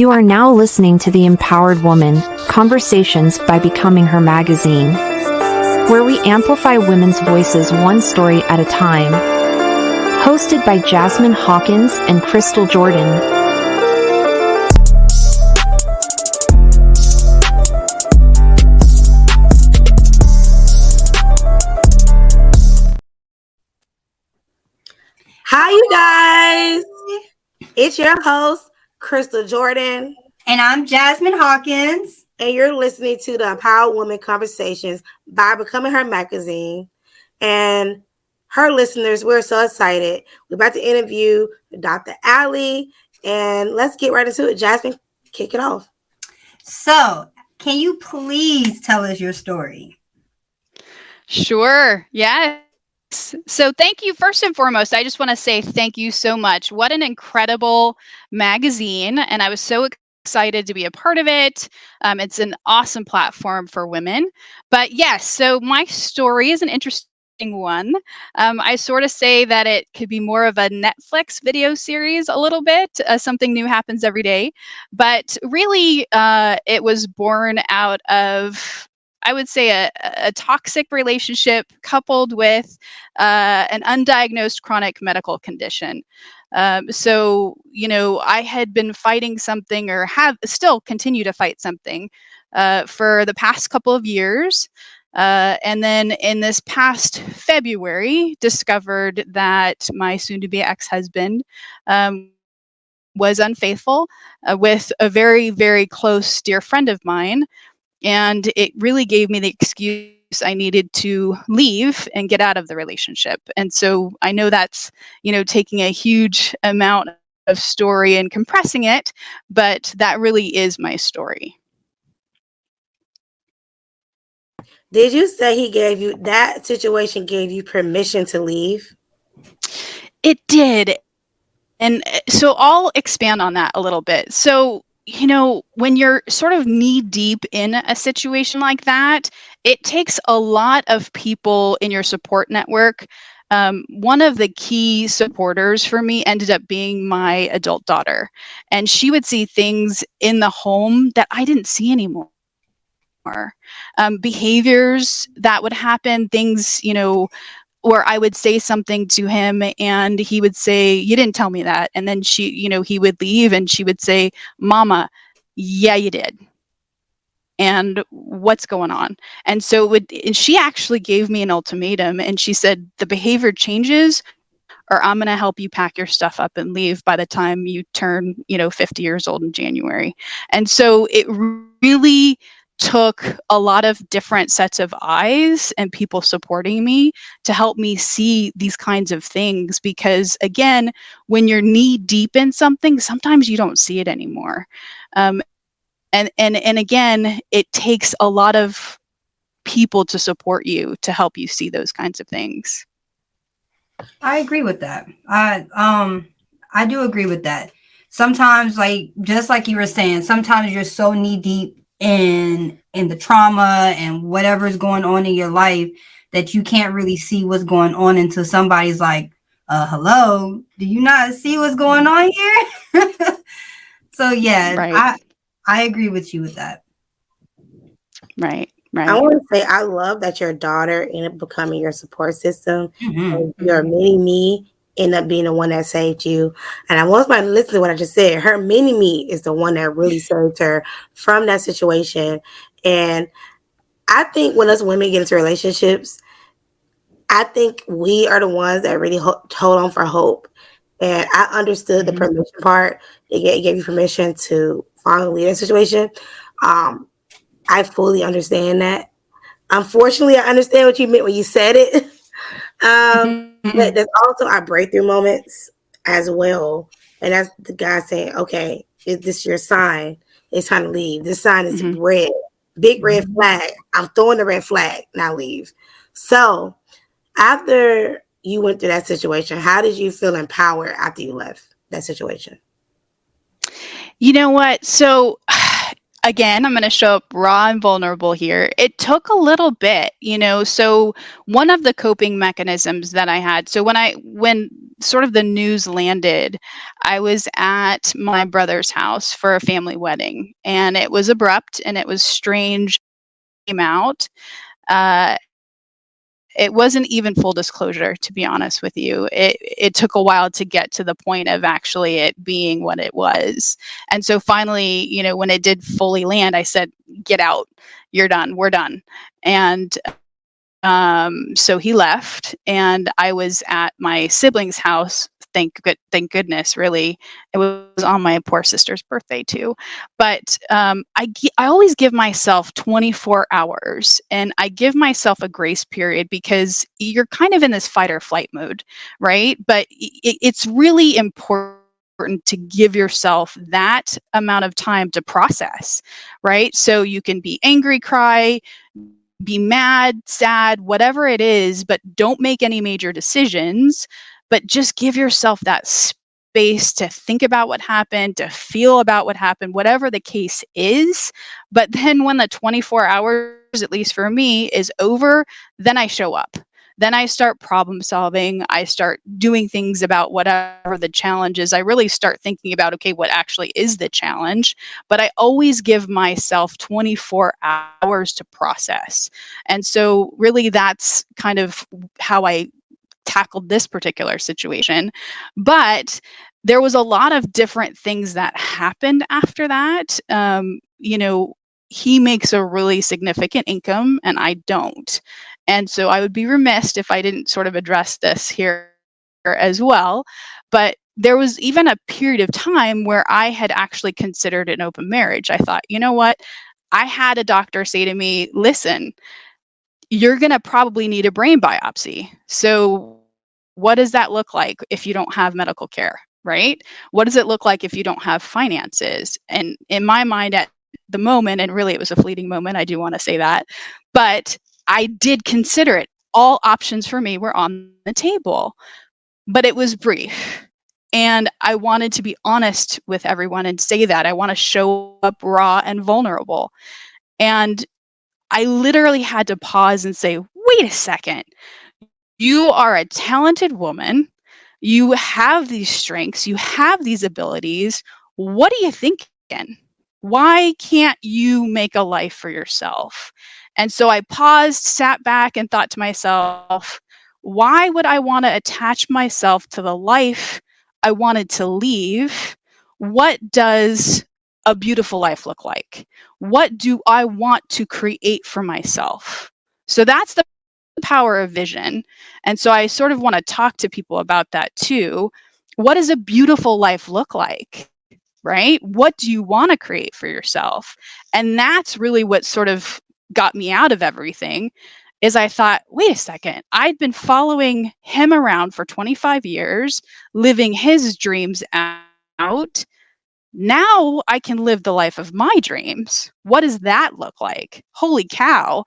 You are now listening to The Empowered Woman, Conversations by Becoming Her Magazine, where we amplify women's voices one story at a time. Hosted by Jasmine Hawkins and Crystal Jordan. Hi, you guys. It's your host, Crystal Jordan. And I'm Jasmine Hawkins. And you're listening to the Empowered Woman Conversations by Becoming Her Magazine. And her listeners, we're so excited. We're about to interview Dr. Ali. And let's get right into it. Jasmine, kick it off. So, can you please tell us your story? Sure. Yes. So thank you. First and foremost, I just want to say thank you so much. What an incredible magazine. And I was so excited to be a part of it. It's an awesome platform for women. But yes, so my story is an interesting one. I sort of say that it could be more of a Netflix video series a little bit. Something new happens every day. But really, it was born out of, I would say, a toxic relationship coupled with an undiagnosed chronic medical condition. So, I had been fighting something, or have still continue to fight something for the past couple of years. And then in this past February, discovered that my soon-to-be ex-husband was unfaithful with a very, very close dear friend of mine. And it really gave me the excuse I needed to leave and get out of the relationship. And so I know that's, taking a huge amount of story and compressing it, but that really is my story. Did you say that situation gave you permission to leave? It did. And so I'll expand on that a little bit. So, when you're sort of knee deep in a situation like that, it takes a lot of people in your support network. One of the key supporters for me ended up being my adult daughter, and she would see things in the home that I didn't see anymore. Behaviors that would happen, things, where I would say something to him and he would say, "You didn't tell me that." And then he would leave and she would say, "Mama, yeah, you did. And what's going on?" And so and she actually gave me an ultimatum, and she said, "The behavior changes or I'm going to help you pack your stuff up and leave by the time you turn, 50 years old in January." And so it really took a lot of different sets of eyes and people supporting me to help me see these kinds of things, because again, when you're knee deep in something, sometimes you don't see it anymore. And again, it takes a lot of people to support you to help you see those kinds of things. I agree with that. I do agree with that. Sometimes, just like you were saying, sometimes you're so knee deep in the trauma and whatever's going on in your life that you can't really see what's going on until somebody's like, hello, do you not see what's going on here? So yeah, right. I agree with you with that. Right. I want to say I love that your daughter ended up becoming your support system. Mm-hmm. And your mini-me ended up being the one that saved you. And I want somebody to listen to what I just said. Her mini-me is the one that really saved her from that situation. And I think when us women get into relationships, I think we are the ones that really hold on for hope. And I understood the permission part. It gave you permission to finally leave that situation. I fully understand that. Unfortunately, I understand what you meant when you said it. But there's also our breakthrough moments as well. And that's the guy saying, okay, is this your sign? It's time to leave. This sign is red. Big red flag. I'm throwing the red flag. Now leave. So after you went through that situation, how did you feel empowered after you left that situation? You know what? So again, I'm going to show up raw and vulnerable here. It took a little bit, so one of the coping mechanisms that I had, so when sort of the news landed, I was at my brother's house for a family wedding, and it was abrupt and it was strange. Came out. Uh, it wasn't even full disclosure, to be honest with you. It took a while to get to the point of actually it being what it was. And so finally, when it did fully land, I said, "Get out. You're done. We're done." And so he left, and I was at my sibling's house. Thank goodness, really. It was on my poor sister's birthday too. But I always give myself 24 hours, and I give myself a grace period because you're kind of in this fight or flight mode, right? But it's really important to give yourself that amount of time to process, right? So you can be angry, cry, be mad, sad, whatever it is, but don't make any major decisions, but just give yourself that space to think about what happened, to feel about what happened, whatever the case is. But then when the 24 hours, at least for me, is over, then I show up. Then I start problem solving. I start doing things about whatever the challenge is. I really start thinking about, okay, what actually is the challenge? But I always give myself 24 hours to process. And so really that's kind of how I tackled this particular situation. But there was a lot of different things that happened after that. He makes a really significant income and I don't. And so I would be remiss if I didn't sort of address this here as well. But there was even a period of time where I had actually considered an open marriage. I thought, you know what? I had a doctor say to me, "Listen, you're going to probably need a brain biopsy. So what does that look like if you don't have medical care, right? What does it look like if you don't have finances?" And in my mind at the moment, and really it was a fleeting moment, I do want to say that, but I did consider it. All options for me were on the table, but it was brief. And I wanted to be honest with everyone and say that. I want to show up raw and vulnerable. And I literally had to pause and say, "Wait a second. You are a talented woman. You have these strengths. You have these abilities. What are you thinking? Why can't you make a life for yourself?" And so I paused, sat back, and thought to myself, why would I want to attach myself to the life I wanted to leave? What does a beautiful life look like? What do I want to create for myself? So that's the power of vision. And so I sort of want to talk to people about that too. What does a beautiful life look like? Right? What do you want to create for yourself? And that's really what sort of got me out of everything is I thought, wait a second, I'd been following him around for 25 years, living his dreams out. Now I can live the life of my dreams. What does that look like? Holy cow,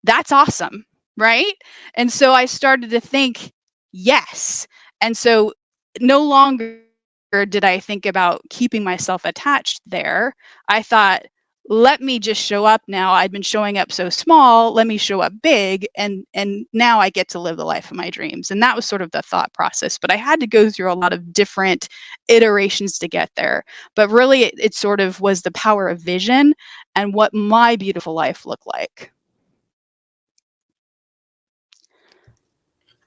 that's awesome, right? And so I started to think, yes. And so no longer did I think about keeping myself attached there. I thought, let me just show up now. I'd been showing up so small, let me show up big, and now I get to live the life of my dreams. And that was sort of the thought process. But I had to go through a lot of different iterations to get there. But really it sort of was the power of vision and what my beautiful life looked like.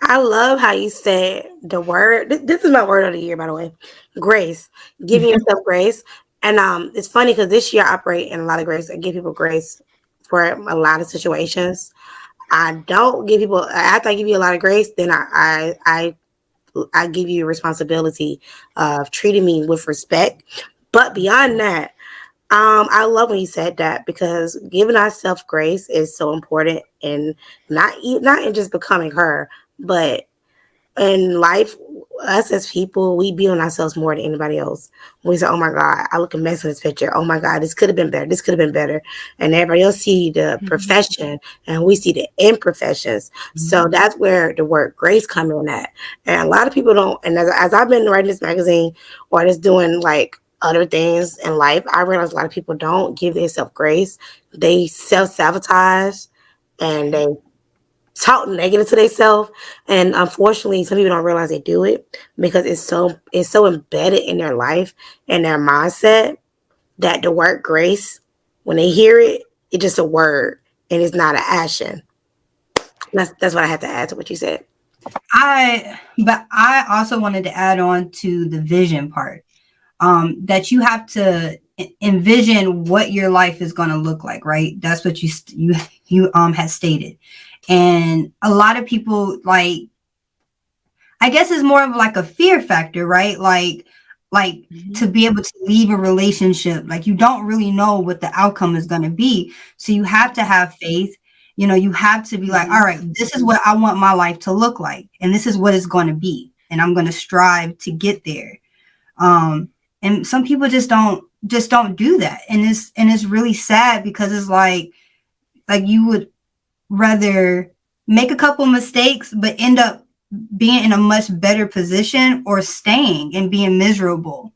I love how you said the word. This is my word of the year, by the way. Grace. Giving yourself grace. And it's funny because this year I operate in a lot of grace. I give people grace for a lot of situations. I don't give people after I give you a lot of grace, then I give you a responsibility of treating me with respect. But beyond that, I love when you said that because giving ourselves grace is so important, and not in just becoming her, but in life, us as people, we beat on ourselves more than anybody else. We say, "Oh my God, I look a mess in this picture. Oh my God, this could have been better. This could have been better." And everybody else see the perfection and we see the imperfections. So that's where the word grace come in at. And a lot of people don't, and as I've been writing this magazine or just doing like other things in life, I realize a lot of people don't give themselves grace. They self-sabotage and they talk negative to themselves, and unfortunately, some people don't realize they do it because it's so embedded in their life and their mindset that the word grace, when they hear it, it's just a word and it's not an action. That's what I had to add to what you said. But I also wanted to add on to the vision part. That you have to envision what your life is going to look like, right? That's what you had stated. And a lot of people, like, I guess it's more of like a fear factor, right? Like to be able to leave a relationship, like you don't really know what the outcome is going to be. So you have to have faith. You know, you have to be like, all right, this is what I want my life to look like, and this is what it's going to be, and I'm going to strive to get there. And some people just don't do that, and it's really sad, because it's like you would rather make a couple mistakes but end up being in a much better position, or staying and being miserable,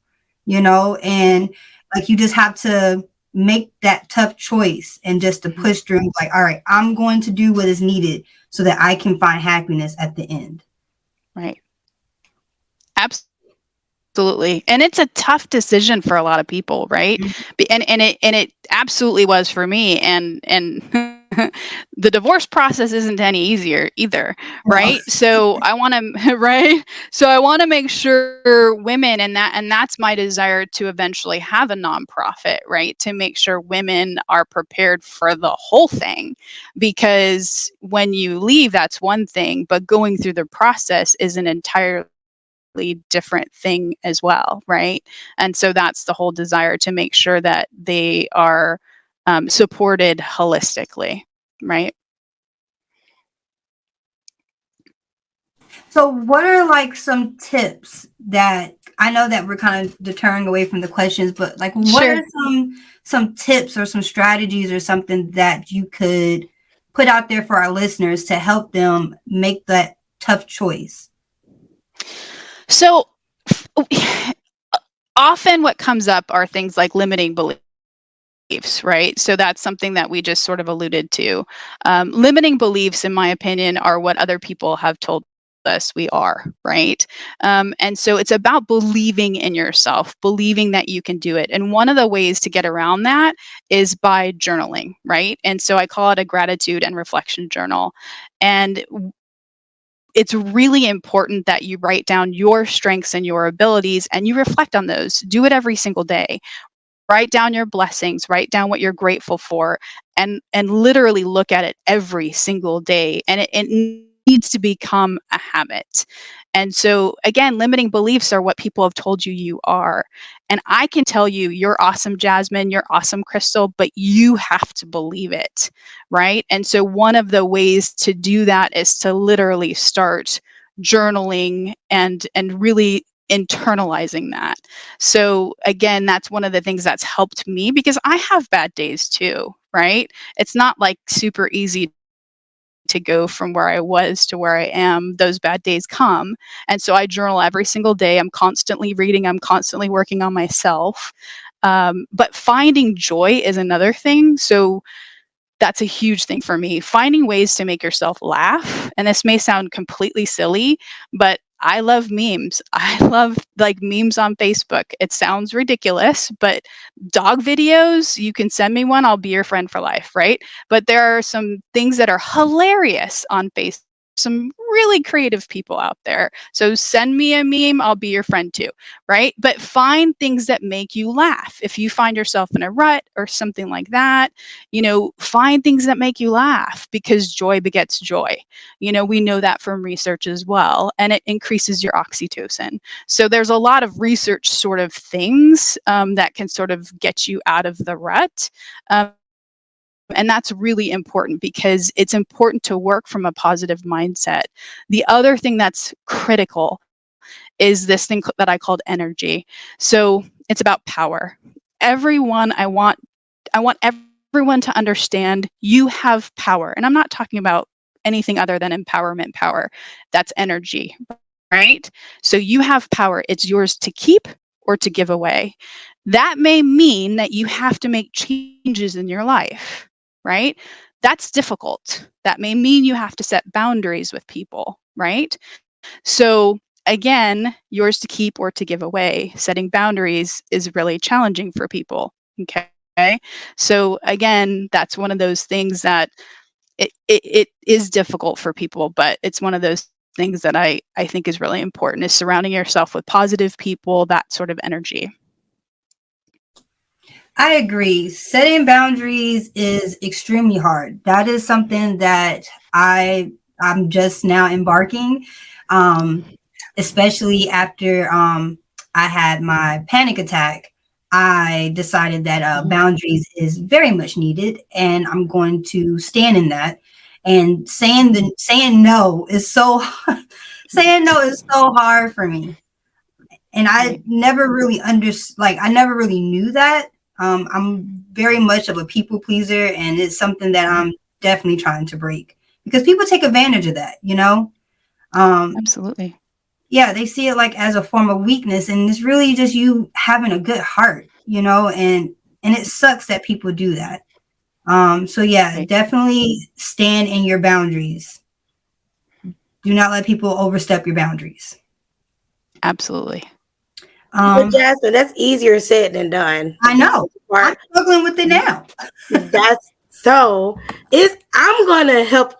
you know. And like, you just have to make that tough choice and just to push through, like, all right, I'm going to do what is needed so that I can find happiness at the end. Right. Absolutely. And it's a tough decision for a lot of people, right? And it absolutely was for me. And the divorce process isn't any easier either, right? So I want to right. So I want to make sure women, and that's my desire to eventually have a nonprofit, right? To make sure women are prepared for the whole thing, because when you leave, that's one thing, but going through the process is an entirely different thing as well, right? And so that's the whole desire, to make sure that they are supported holistically, right? So what are like some tips that, I know that we're kind of deterring away from the questions, but like, what Sure. are some tips or some strategies or something that you could put out there for our listeners to help them make that tough choice? So often what comes up are things like limiting beliefs, right? So that's something that we just sort of alluded to. Limiting beliefs, in my opinion, are what other people have told us we are, right? And so it's about believing in yourself, believing that you can do it. And one of the ways to get around that is by journaling, right? And so I call it a gratitude and reflection journal. And it's really important that you write down your strengths and your abilities, and you reflect on those. Do it every single day. Write down your blessings, write down what you're grateful for, and literally look at it every single day. And it needs to become a habit. And so again, limiting beliefs are what people have told you you are. And I can tell you, you're awesome, Jasmine, you're awesome, Crystal, but you have to believe it, right? And so one of the ways to do that is to literally start journaling and really internalizing that. So again, that's one of the things that's helped me, because I have bad days too, right? It's not like super easy to go from where I was to where I am. Those bad days come. And so I journal every single day. I'm constantly reading, I'm constantly working on myself. But finding joy is another thing. So that's a huge thing for me. Finding ways to make yourself laugh. And this may sound completely silly, but I love memes. I love like memes on Facebook. It sounds ridiculous, but dog videos, you can send me one, I'll be your friend for life, right? But there are some things that are hilarious on Facebook. Some really creative people out there. So send me a meme, I'll be your friend too, right? But find things that make you laugh. If you find yourself in a rut or something like that, find things that make you laugh, because joy begets joy. We know that from research as well, and it increases your oxytocin. So there's a lot of research sort of things that can sort of get you out of the rut. And that's really important, because it's important to work from a positive mindset. The other thing that's critical is this thing that I called energy. So it's about power. I want everyone to understand you have power. And I'm not talking about anything other than empowerment power. That's energy, right? So you have power. It's yours to keep or to give away. That may mean that you have to make changes in your life, right? that's difficult. That may mean you have to set boundaries with people, right? So again, yours to keep or to give away. Setting boundaries is really challenging for people. Okay. So again, that's one of those things that it is difficult for people, but it's one of those things that I think is really important, is surrounding yourself with positive people, that sort of energy. I agree. Setting boundaries is extremely hard. That is something that I'm just now embarking, especially after I had my panic attack. I decided that boundaries is very much needed, and I'm going to stand in that. And saying no is so saying no is so hard for me, and I Right. never really I never really knew that. I'm very much of a people pleaser, and it's something that I'm definitely trying to break, because people take advantage of that, you know. Absolutely. Yeah, they see it like as a form of weakness, and it's really just you having a good heart, you know, and it sucks that people do that. So yeah, Right. definitely stand in your boundaries. Do not let people overstep your boundaries. Absolutely. But Um, Jasmine, that's easier said than done. I know. I'm Part. struggling with it now. That's so. Is I'm gonna help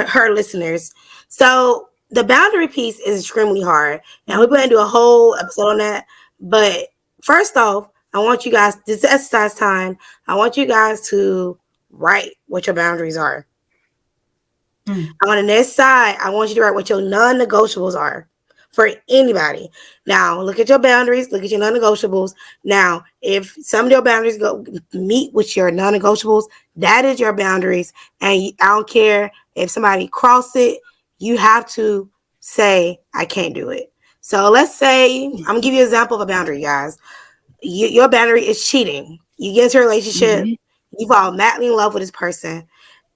her listeners. So the boundary piece is extremely hard, and we're going to do a whole episode on that. But first off, I want you guys, this exercise time. I want you guys to write what your boundaries are. Mm. On the next side, I want you to write what your non-negotiables are for anybody. Now, look at your boundaries, look at your non-negotiables. Now, if some of your boundaries go meet with your non-negotiables, that is your boundaries. And I don't care if somebody cross it, you have to say, I can't do it. So let's say, I'm going to give you an example of a boundary, guys. Your boundary is cheating. You get into a relationship, Mm-hmm. you fall madly in love with this person,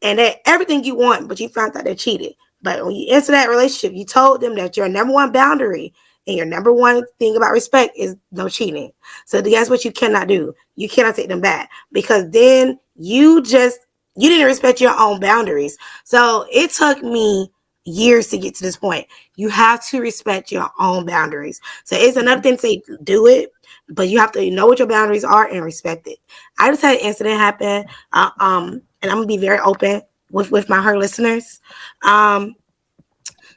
and they're everything you want, but you found out they cheated. But when you enter that relationship, you told them that your number one boundary and your number one thing about respect is no cheating. So guess what you cannot do? You cannot take them back, because then you didn't respect your own boundaries. So it took me years to get to this point. You have to respect your own boundaries. So it's another thing to say, do it, but you have to know what your boundaries are and respect it. I just had an incident happen, and I'm gonna be very open with her listeners.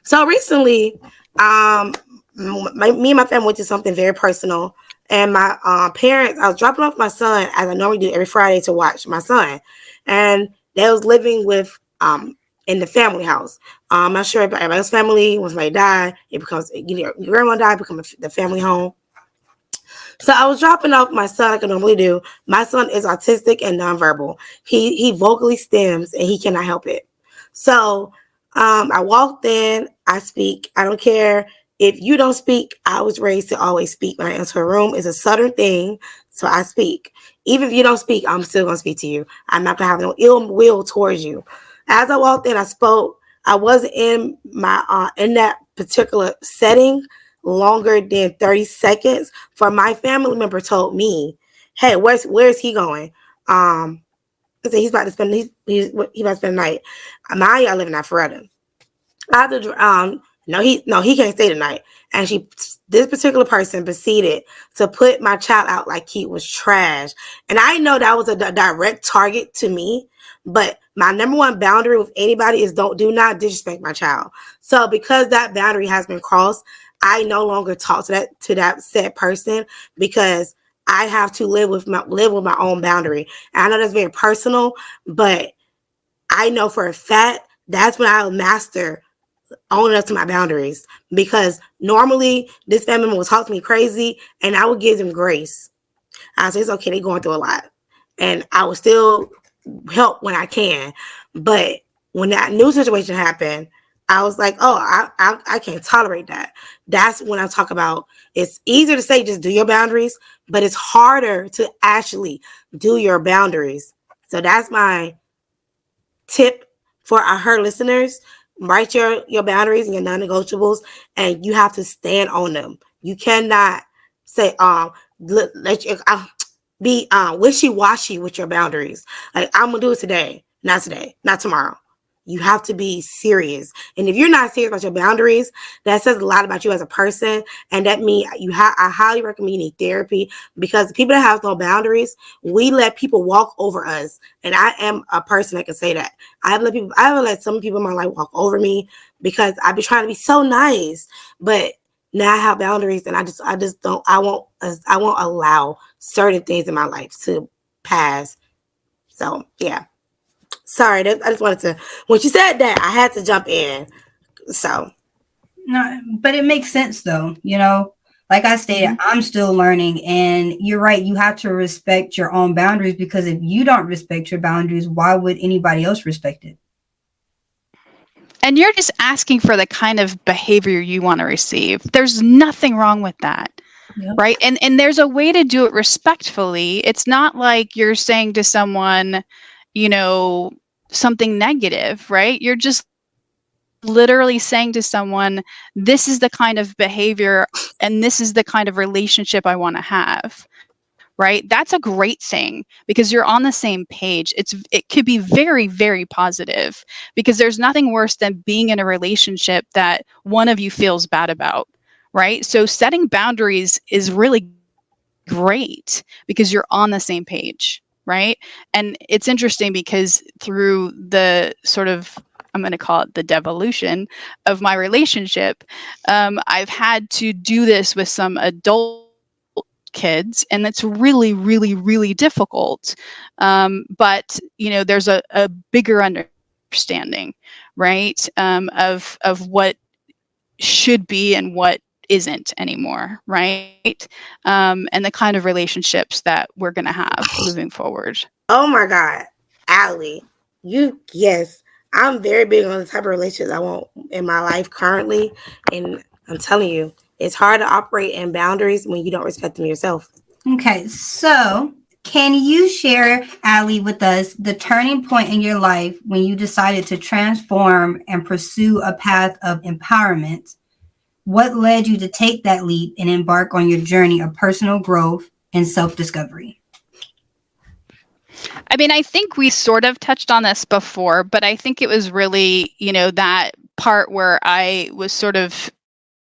So recently, me and my family went to something very personal, and my parents. I was dropping off my son, as I normally do every Friday, to watch my son, and they was living with in the family house. I'm not sure if everybody's family, when somebody died, it becomes, your grandma died, it becomes the family home. So I was dropping off my son like I normally do. My son is autistic and nonverbal. He vocally stems and he cannot help it. So I walked in, I speak. I don't care if you don't speak. I was raised to always speak when I enter a room. It's a Southern thing, so I speak. Even if you don't speak, I'm still gonna speak to you. I'm not gonna have no ill will towards you. As I walked in, I spoke. I wasn't in my in that particular setting longer than 30 seconds, for my family member told me, hey, where's he going? I said he's about to spend he's about to spend the night. Maya live in Alpharetta. I have to no he can't stay tonight. And this particular person proceeded to put my child out like he was trash. And I know that was a direct target to me, but my number one boundary with anybody is do not disrespect my child. So because that boundary has been crossed, I no longer talk to that said person, because I have to live with my own boundary. And I know that's very personal, but I know for a fact that's when I'll master owning up to my boundaries, because normally this family member will talk to me crazy and I would give them grace. I say it's okay, they're going through a lot, and I will still help when I can. But when that new situation happened, I was like, oh, I can't tolerate that. That's when I talk about, it's easier to say just do your boundaries, but it's harder to actually do your boundaries. So that's my tip for her listeners. Write your boundaries and your non-negotiables, and you have to stand on them. You cannot say let you be wishy-washy with your boundaries. Like, I'm gonna do it today, not today, not tomorrow. You have to be serious. And if you're not serious about your boundaries, that says a lot about you as a person. And that means I highly recommend you need therapy, because the people that have no boundaries, we let people walk over us. And I am a person that can say that. I haven't let some people in my life walk over me because I've been trying to be so nice. But now I have boundaries, and I just don't, I won't allow certain things in my life to pass. So yeah. Sorry, I just wanted to. When you said that, I had to jump in. So No, but it makes sense though. You know, like I stated, I'm still learning, and you're right. You have to respect your own boundaries, because if you don't respect your boundaries, why would anybody else respect it? And you're just asking for the kind of behavior you want to receive. There's nothing wrong with that. Yep. Right. And there's a way to do it respectfully. It's not like you're saying to someone, something negative, right? You're just literally saying to someone, this is the kind of behavior and this is the kind of relationship I want to have. Right? That's a great thing, because you're on the same page. It could be very, very positive, because there's nothing worse than being in a relationship that one of you feels bad about. Right? So setting boundaries is really great because you're on the same page. Right? And it's interesting because through the sort of, I'm going to call it the devolution of my relationship, I've had to do this with some adult kids, and it's really, really, really difficult. But there's a bigger understanding, right, of what should be and what isn't anymore, right? And the kind of relationships that we're going to have moving forward. oh my God, Allie, yes, I'm very big on the type of relationships I want in my life currently, and I'm telling you, it's hard to operate in boundaries when you don't respect them yourself. Okay, so can you share, Allie, with us the turning point in your life when you decided to transform and pursue a path of empowerment? What led you to take that leap and embark on your journey of personal growth and self-discovery? I mean, I think we sort of touched on this before, but I think it was really, that part where I was sort of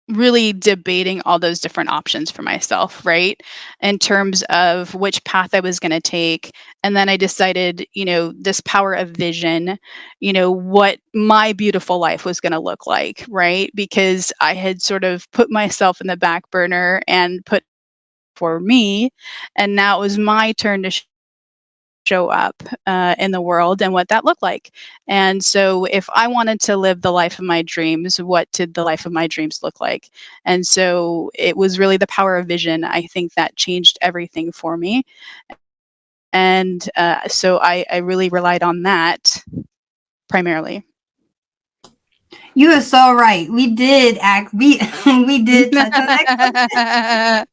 really debating all those different options for myself, right? In terms of which path I was going to take. And then I decided, this power of vision, what my beautiful life was going to look like, right? Because I had sort of put myself in the back burner and put for me. And now it was my turn to show up in the world and what that looked like. And so if I wanted to live the life of my dreams, what did the life of my dreams look like? And so it was really the power of vision. I think that changed everything for me. And so I really relied on that primarily. You are so right. We did we did touch on that.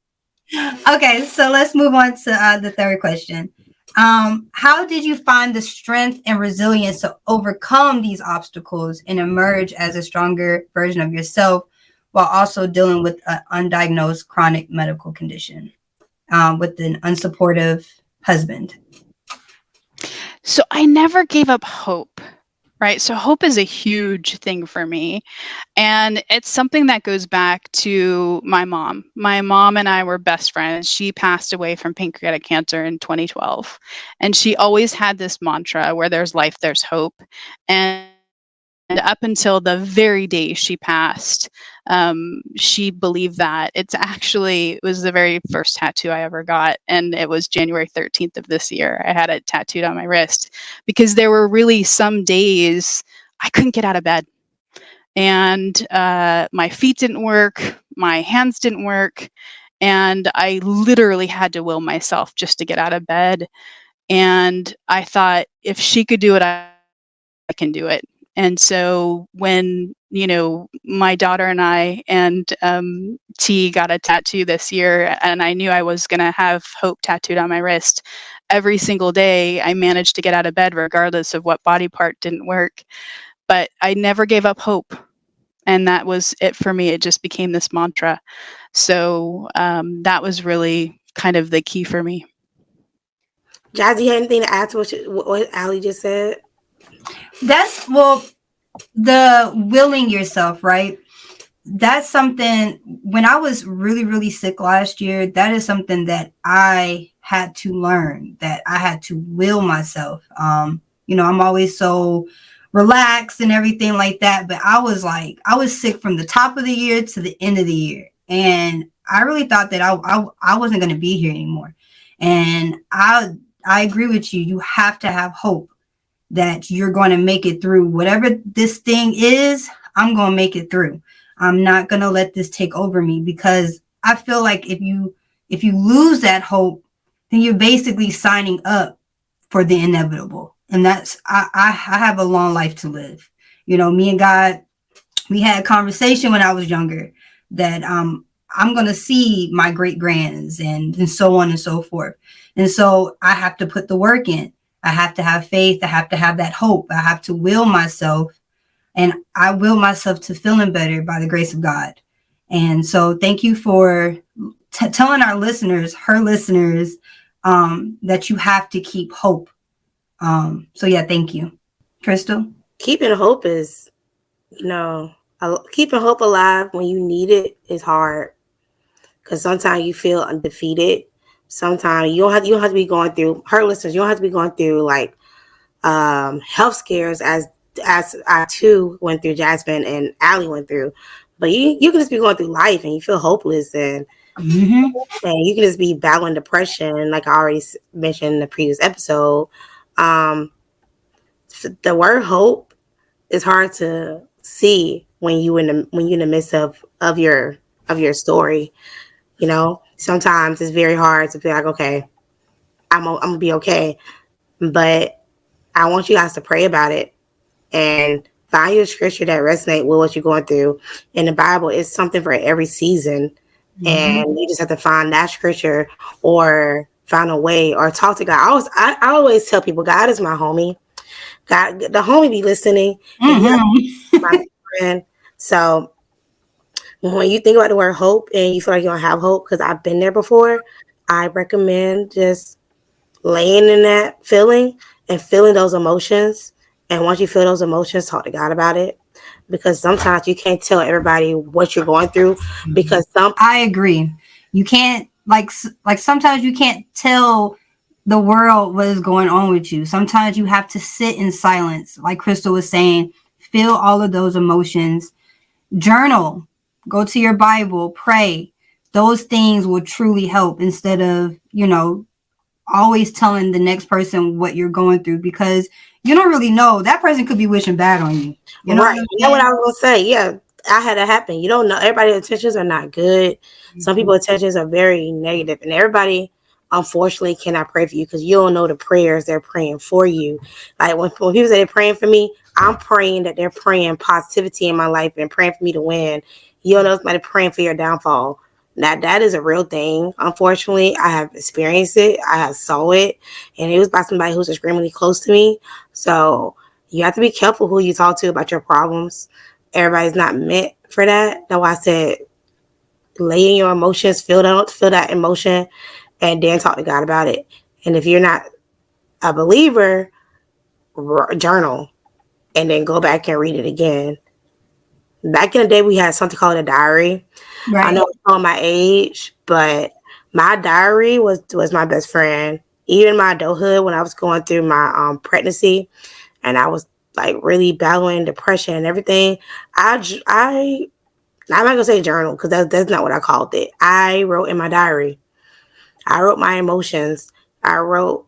Okay, so let's move on to the third question. How did you find the strength and resilience to overcome these obstacles and emerge as a stronger version of yourself while also dealing with an undiagnosed chronic medical condition with an unsupportive husband? So I never gave up hope, right? So hope is a huge thing for me. And it's something that goes back to my mom. My mom and I were best friends. She passed away from pancreatic cancer in 2012. And she always had this mantra, where there's life, there's hope. And up until the very day she passed, she believed that. It was the very first tattoo I ever got. And it was January 13th of this year. I had it tattooed on my wrist because there were really some days I couldn't get out of bed. And my feet didn't work, my hands didn't work, and I literally had to will myself just to get out of bed. And I thought, if she could do it, I can do it. And so when my daughter and I and T got a tattoo this year, and I knew I was going to have hope tattooed on my wrist, every single day I managed to get out of bed regardless of what body part didn't work. But I never gave up hope. And that was it for me. It just became this mantra. So that was really kind of the key for me. Jazzy, you had anything to add to what Allie just said? That's, well, the willing yourself, right? That's something, when I was really, really sick last year, that is something that I had to learn, that I had to will myself. I'm always so relaxed and everything like that. But I was sick from the top of the year to the end of the year. And I really thought that I wasn't going to be here anymore. And I agree with you. You have to have hope that you're going to make it through whatever this thing is. I'm going to make it through. I'm not going to let this take over me, because I feel like if you lose that hope, then you're basically signing up for the inevitable. And that's, I have a long life to live. Me and God, we had a conversation when I was younger that I'm going to see my great grands and so on and so forth. And so I have to put the work in. I have to have faith. I have to have that hope. I have to will myself. And I will myself to feeling better by the grace of God. And so thank you for telling our listeners, her listeners, that you have to keep hope. So yeah, thank you. Crystal? Keeping hope is, keeping hope alive when you need it is hard. Because sometimes you feel undefeated. Sometimes you don't have to be going through, her listeners, you don't have to be going through like health scares as I too went through, Jasmine and Allie went through. But you can just be going through life and you feel hopeless, and you can just be battling depression, like I already mentioned in the previous episode. The word hope is hard to see when you're in the midst of your story. Sometimes it's very hard to feel like, okay, I'm gonna be okay. But I want you guys to pray about it and find your scripture that resonate with what you're going through. In the Bible, it's something for every season. And you just have to find that scripture or find a way or talk to God. I always tell people, God is my homie. God, the homie be listening. My friend. So when you think about the word hope and you feel like you don't have hope, because I've been there before, I recommend just laying in that feeling and feeling those emotions. And once you feel those emotions, talk to God about it. Because sometimes you can't tell everybody what you're going through. Because I agree. You can't, like sometimes you can't tell the world what is going on with you. Sometimes you have to sit in silence. Like Crystal was saying, feel all of those emotions. Journal. Go to your Bible. Pray. Those things will truly help, instead of, always telling the next person what you're going through, because you don't really know. That person could be wishing bad on you. You know right. What I was going to say. Yeah, I had it happen. You don't know. Everybody's intentions are not good. Some people's intentions are very negative, and everybody, unfortunately, cannot pray for you because you don't know the prayers they're praying for you. Like when people say they're praying for me, I'm praying that they're praying positivity in my life and praying for me to win. You don't know somebody praying for your downfall. Now, that is a real thing. Unfortunately, I have experienced it. I have saw it. And it was by somebody who's extremely close to me. So you have to be careful who you talk to about your problems. Everybody's not meant for that. That's why I said lay in your emotions, feel that emotion, and then talk to God about it. And if you're not a believer, journal and then go back and read it again. Back in the day, we had something called a diary. Right. I know it's on my age, but my diary was my best friend. Even my adulthood, when I was going through my pregnancy, and I was like really battling depression and everything, I'm not gonna say journal because that's not what I called it. I wrote in my diary. I wrote my emotions. I wrote,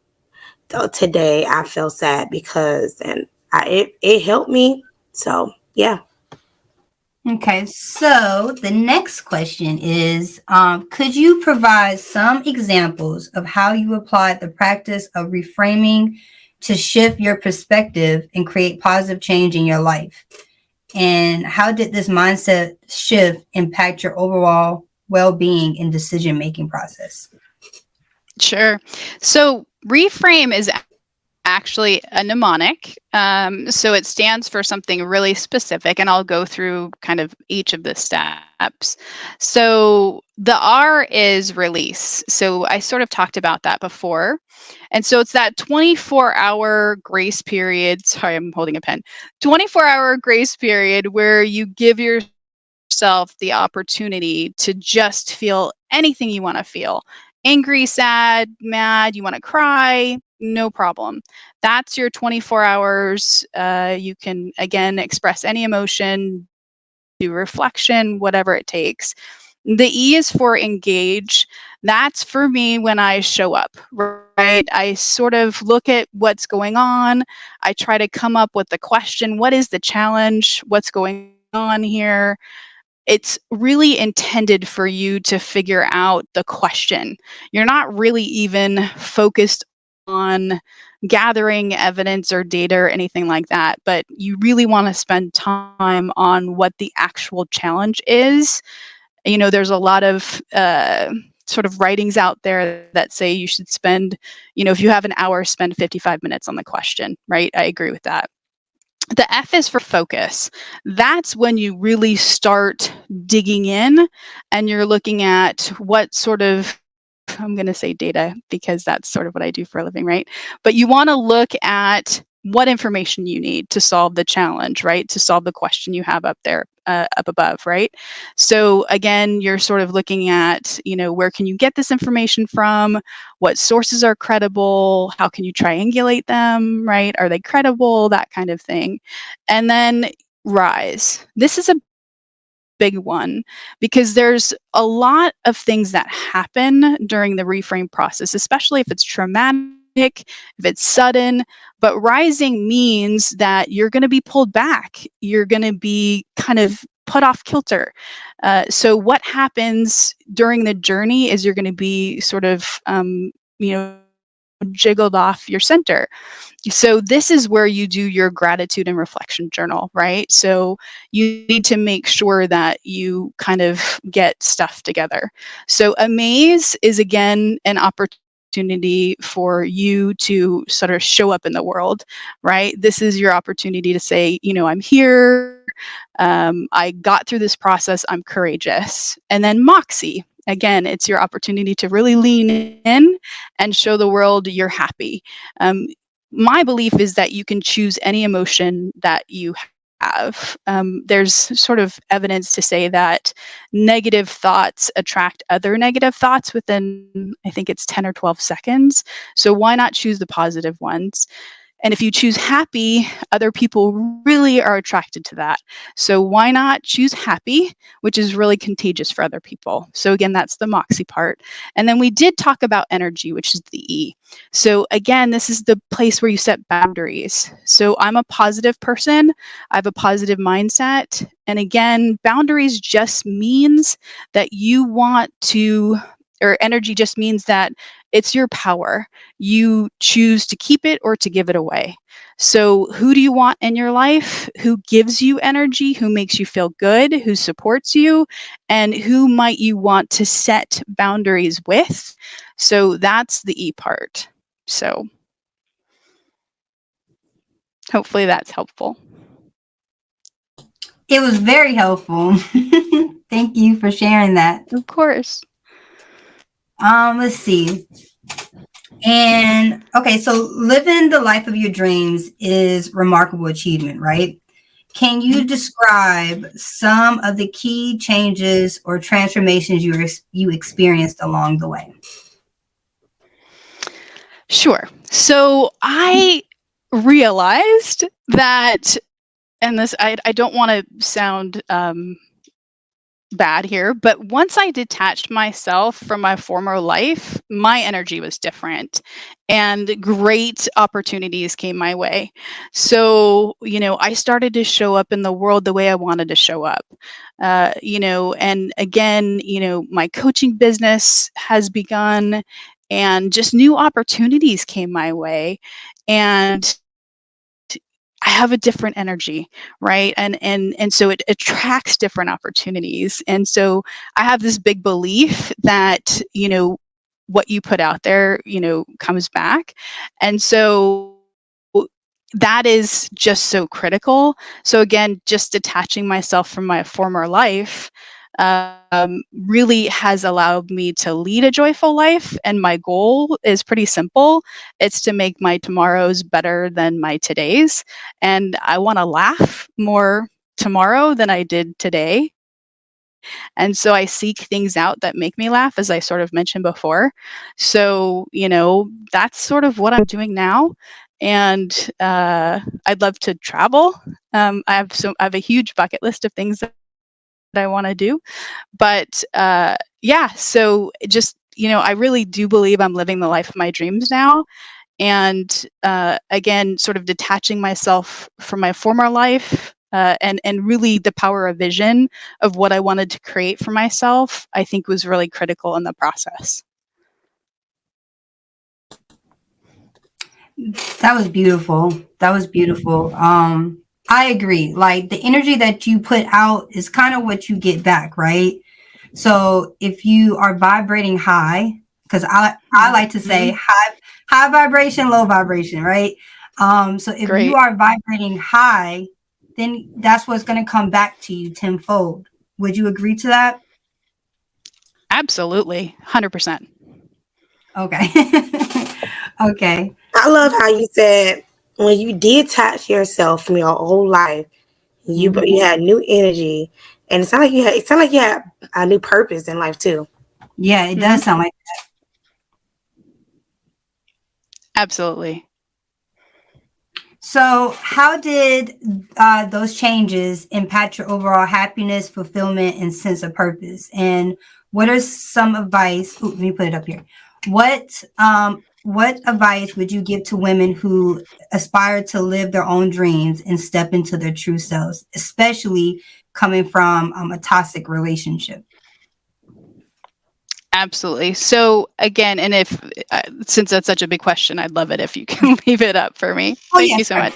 today I felt sad because, and it helped me. So yeah. Okay, so the next question is, could you provide some examples of how you applied the practice of reframing to shift your perspective and create positive change in your life? And how did this mindset shift impact your overall well-being and decision-making process? Sure. So reframe is actually a mnemonic. So it stands for something really specific, and I'll go through kind of each of the steps. So the R is release. So I sort of talked about that before. And so it's that 24-hour grace period. Sorry, I'm holding a pen. 24-hour grace period where you give yourself the opportunity to just feel anything you want to feel. Angry, sad, mad, you want to cry, no problem. That's your 24 hours. You can, again, express any emotion, do reflection, whatever it takes. The E is for engage. That's for me when I show up, right? I sort of look at what's going on. I try to come up with the question, what is the challenge? What's going on here? It's really intended for you to figure out the question. You're not really even focused on gathering evidence or data or anything like that, but you really want to spend time on what the actual challenge is. You know, there's a lot of sort of writings out there that say you should spend, you know, if you have an hour, spend 55 minutes on the question, right? I agree with that. The F is for focus. That's when you really start digging in and you're looking at what sort of, I'm going to say data because that's sort of what I do for a living, right? But you want to look at what information you need to solve the challenge, right? To solve the question you have up there, up above, right? So again, you're sort of looking at, you know, where can you get this information from? What sources are credible? How can you triangulate them, right? Are they credible? That kind of thing. And then rise. This is a big one because there's a lot of things that happen during the reframe process, especially if it's traumatic, if it's sudden. But rising means that you're going to be pulled back. You're going to be kind of put off kilter. So what happens during the journey is you're going to be sort of, you know, jiggled off your center. So this is where you do your gratitude and reflection journal, right? So you need to make sure that you kind of get stuff together. So amaze is again an opportunity for you to sort of show up in the world, right? This is your opportunity to say, you know, I'm here. I got through this process. I'm courageous. And then moxie. Again, it's your opportunity to really lean in and show the world you're happy. My belief is that you can choose any emotion that you have. There's sort of evidence to say that negative thoughts attract other negative thoughts within, I think it's 10 or 12 seconds. So why not choose the positive ones? And if you choose happy, other people really are attracted to that. So why not choose happy, which is really contagious for other people? So again, that's the moxie part. And then we did talk about energy, which is the E. So again, this is the place where you set boundaries. So I'm a positive person. I have a positive mindset. And again, boundaries just means that you want to, or energy just means that it's your power. You choose to keep it or to give it away. So who do you want in your life? Who gives you energy? Who makes you feel good? Who supports you? And who might you want to set boundaries with? So that's the E part. So hopefully that's helpful. It was very helpful. Thank you for sharing that. Of course. Let's see. And okay, so living the life of your dreams is remarkable achievement, right? Can you describe some of the key changes or transformations you experienced along the way? Sure. So I realized that, and this, I don't want to sound bad here, but once I detached myself from my former life, my energy was different and great opportunities came my way. So, you know, I started to show up in the world the way I wanted to show up. You know, and again, you know, my coaching business has begun and just new opportunities came my way. And I have a different energy, right? And so it attracts different opportunities. And so I have this big belief that, you know, what you put out there, you know, comes back. And so that is just so critical. So again, just detaching myself from my former life really has allowed me to lead a joyful life. And my goal is pretty simple. It's to make my tomorrows better than my todays. And I want to laugh more tomorrow than I did today. And so I seek things out that make me laugh, as I sort of mentioned before. So, that's sort of what I'm doing now. And I'd love to travel. I have a huge bucket list of things that I want to do. But yeah, so just, I really do believe I'm living the life of my dreams now. And again, sort of detaching myself from my former life, and really the power of vision of what I wanted to create for myself, I think was really critical in the process. That was beautiful. That was beautiful. I agree. Like the energy that you put out is kind of what you get back, right? So if you are vibrating high, because I like to say high vibration, low vibration, right? So if you Great. are vibrating high, then that's what's going to come back to you tenfold. Would you agree to that? Absolutely. 100%. Okay. Okay. I love how you said when you detach yourself from your old life, you had new energy, and it sounded like you had a new purpose in life too. Yeah, it does sound like. Absolutely. So, how did those changes impact your overall happiness, fulfillment, and sense of purpose? And what are some advice? Let me put it up here. What advice would you give to women who aspire to live their own dreams and step into their true selves, especially coming from a toxic relationship? Absolutely. So again, and if since that's such a big question, I'd love it if you can leave it up for me. Oh, Thank yeah, you so sure. much.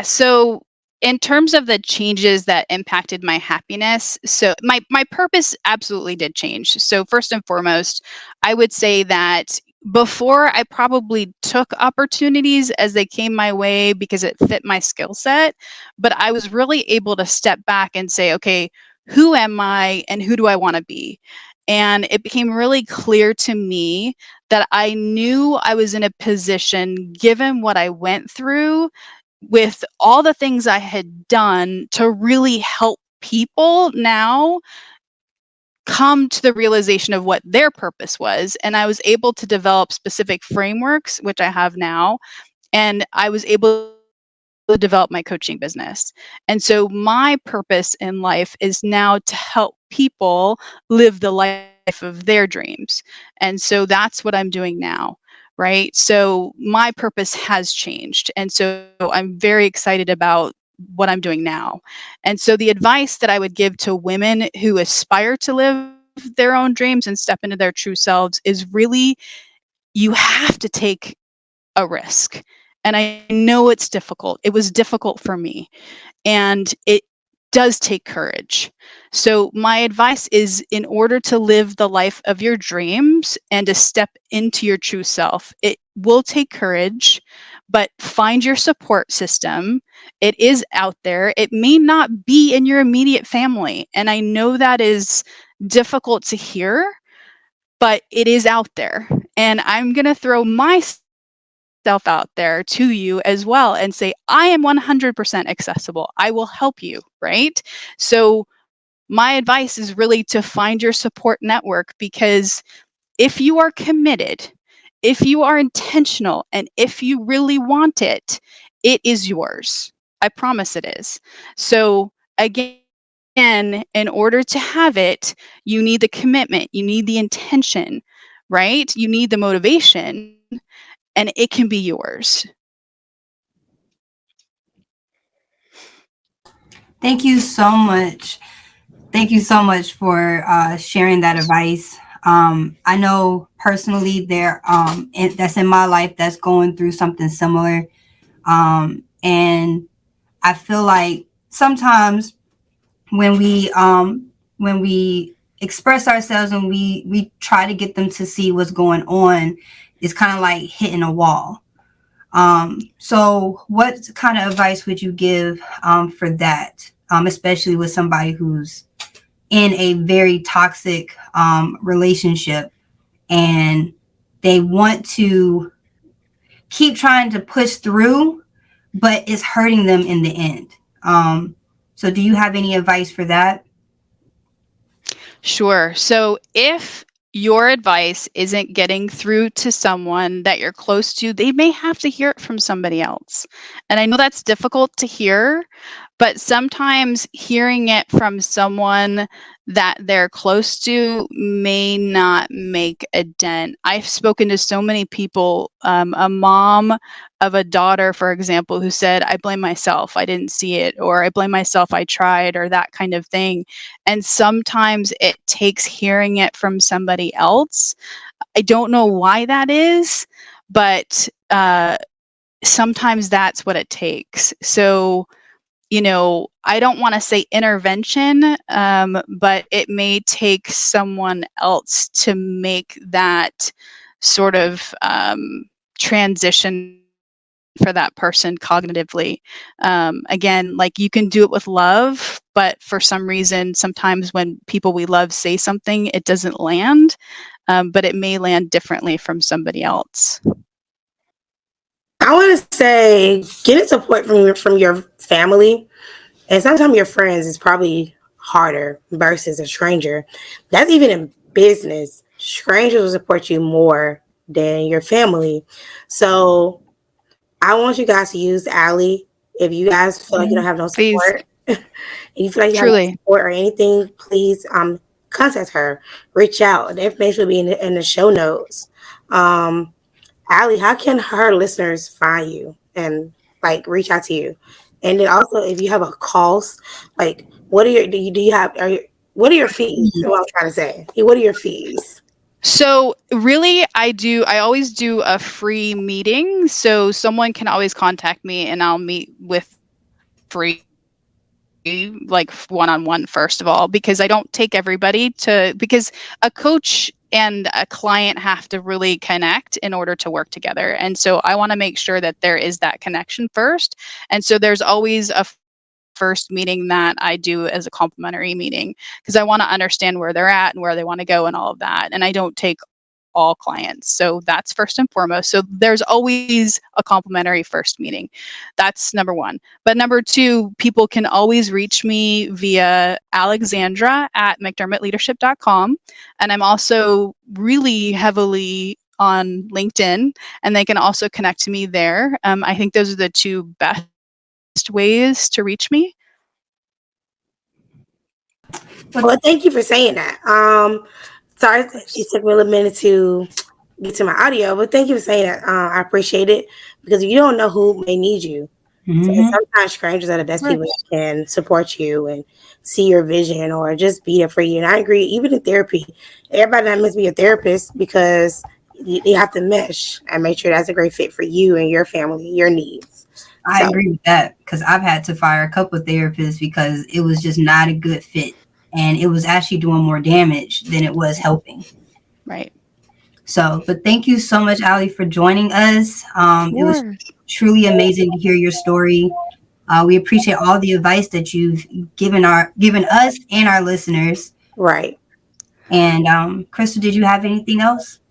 So in terms of the changes that impacted my happiness, so my purpose absolutely did change. So first and foremost, I would say that before I probably took opportunities as they came my way because it fit my skill set, but I was really able to step back and say, okay, who am I and who do I want to be? And it became really clear to me that I knew I was in a position, given what I went through, with all the things I had done, to really help people now come to the realization of what their purpose was. And I was able to develop specific frameworks, which I have now, and I was able to develop my coaching business. And so my purpose in life is now to help people live the life of their dreams. And so that's what I'm doing now, right? So my purpose has changed. And so I'm very excited about what I'm doing now. And so the advice that I would give to women who aspire to live their own dreams and step into their true selves is really, you have to take a risk. And I know it's difficult. It was difficult for me. And it does take courage. So, my advice is, in order to live the life of your dreams and to step into your true self, it will take courage, but find your support system. It is out there. It may not be in your immediate family. And I know that is difficult to hear, but it is out there. And I'm going to throw myself out there to you as well and say, I am 100% accessible. I will help you, right? So, my advice is really to find your support network, because if you are committed, if you are intentional, and if you really want it, it is yours. I promise it is. So, again, in order to have it, you need the commitment, you need the intention, right? You need the motivation, and it can be yours. Thank you so much. Thank you so much for sharing that advice. I know personally that's in my life that's going through something similar. And I feel like sometimes when we express ourselves and we try to get them to see what's going on, it's kind of like hitting a wall. So what kind of advice would you give for that, especially with somebody who's in a very toxic relationship and they want to keep trying to push through, but it's hurting them in the end? So do you have any advice for that? Sure. So if your advice isn't getting through to someone that you're close to, they may have to hear it from somebody else. And I know that's difficult to hear, but sometimes hearing it from someone that they're close to may not make a dent. I've spoken to so many people, a mom of a daughter, for example, who said, I blame myself, I didn't see it, or I blame myself, I tried, or that kind of thing. And sometimes it takes hearing it from somebody else. I don't know why that is, but sometimes that's what it takes. So, I don't want to say intervention, but it may take someone else to make that sort of transition for that person cognitively. Again, like you can do it with love, but for some reason, sometimes when people we love say something, it doesn't land, but it may land differently from somebody else. I want to say getting support from your family and sometimes your friends is probably harder versus a stranger. That's even in business. Strangers will support you more than your family. So I want you guys to use Allie. If you guys feel like you don't have no Please, support, if you feel like you have no truly. support or anything, please contact her. Reach out. The information will be in the show notes. Allie, how can her listeners find you and like reach out to you? And then also, if you have a cost, like what are your do you have? What are your fees? That's what I'm trying to say. What are your fees? So really, I always do a free meeting. So someone can always contact me and I'll meet with free, like one-on-one, first of all, because I don't take everybody because a coach and a client have to really connect in order to work together. And so I want to make sure that there is that connection first. And so there's always a first meeting that I do as a complimentary meeting because I want to understand where they're at and where they want to go and all of that. And I don't take all clients. So that's first and foremost. So there's always a complimentary first meeting. That's number one. But number two, people can always reach me via Alexandra at McDermottLeadership.com. And I'm also really heavily on LinkedIn, and they can also connect to me there. I think those are the two best ways to reach me. Well, thank you for saying that. Sorry, it took me a little minute to get to my audio, but thank you for saying that. I appreciate it because you don't know who may need you. So sometimes strangers are the best people that can support you and see your vision or just be there for you. And I agree, even in therapy, everybody not must be a therapist because you have to mesh and make sure that's a great fit for you and your family, your needs. I agree with that because I've had to fire a couple of therapists because it was just not a good fit. And it was actually doing more damage than it was helping. Right. So, but thank you so much, Allie, for joining us. It was truly amazing to hear your story. We appreciate all the advice that you've given us and our listeners. Right. And Crystal, did you have anything else?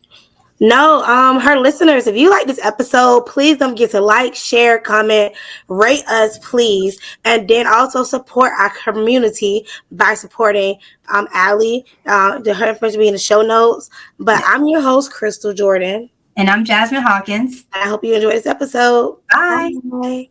No, her listeners, if you like this episode, please don't forget to like, share, comment, rate us, please. And then also support our community by supporting Allie. Her information will be in the show notes. But I'm your host, Crystal Jordan. And I'm Jasmine Hawkins. I hope you enjoy this episode. Bye. Bye.